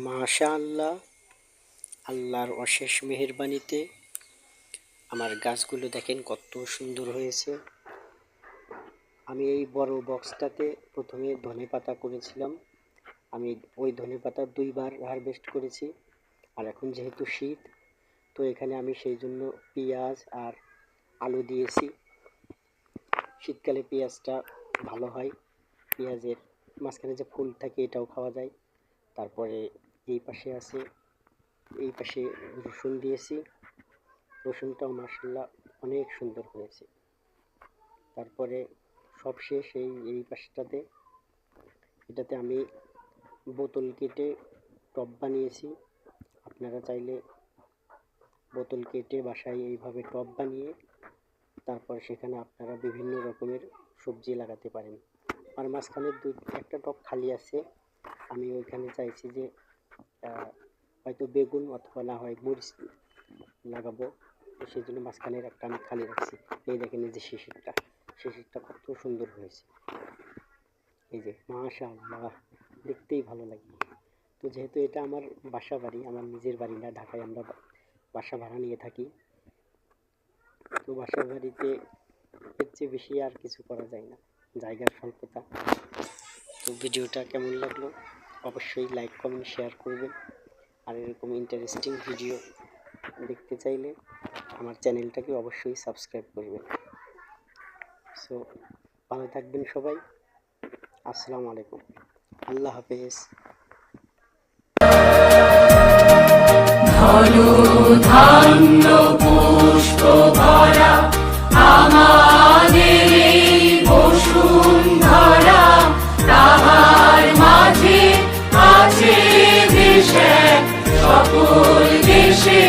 মাশাআল্লাহ, আল্লাহর অশেষ মেহেরবানিতে আমার গাছগুলো দেখেন কত সুন্দর হয়েছে। আমি এই বড় বক্সটাতে প্রথমে ধনেপাতা করেছিলাম। আমি ওই ধনেপাতা 2 বার হারভেস্ট করেছি। আর এখন যেহেতু শীত, তো এখানে আমি সেই জন্য পেঁয়াজ আর আলু দিয়েছি। শীতকালে পেঁয়াজটা ভালো হয়, পেঁয়াজের মাঝখানে যে ফুল থাকে এটাও খাওয়া যায়। তারপরে এই পাশে রসুন দিয়েছি, রসুনটাও মাশাআল্লাহ অনেক সুন্দর হয়েছে। তারপরে সবশেষ এই পাশটাতে এটাতে আমি বোতল কেটে টব বানিয়েছি। আপনারা চাইলে বোতল কেটে বাসায় এইভাবে টব বানিয়ে তারপর সেখানে আপনারা বিভিন্ন রকমের সবজি লাগাতে পারেন। আর মাঝখানে একটা টব খালি আছে, আমি ওইখানে চাইছি যে হয়তো বেগুন অথবা না হয় মরিচ লাগাবো, তো সেই জন্য মাঝখানের একটা আমি খালি রাখছি। এই দেখেন এই যে শিশিরটা কত সুন্দর হয়েছে, এই যে মাশাআল্লাহ, দেখতেই ভালো লাগে। তো যেহেতু এটা আমার বাসা বাড়ি, আমার নিজের বাড়ি না, ঢাকায় আমরা বাসা ভাড়া নিয়ে থাকি, তো বাসা বাড়িতে এর চেয়ে বেশি আর কিছু করা যায় না, জায়গার স্বল্পতা। তো ভিডিওটা কেমন লাগলো অবশ্যই লাইক কমেন্ট শেয়ার করবেন। আর এরকম ইন্টারেস্টিং ভিডিও দেখতে চাইলে আমার চ্যানেলটাকে অবশ্যই সাবস্ক্রাইব করবেন। সো ভালো থাকবেন সবাই, আসসালামু আলাইকুম, আল্লাহ হাফেজ। ধন্য পুষ্প ভরা আমাদের এই বসুন্ধরা, তাহার মাঝে আছে দেশে সকল দেশে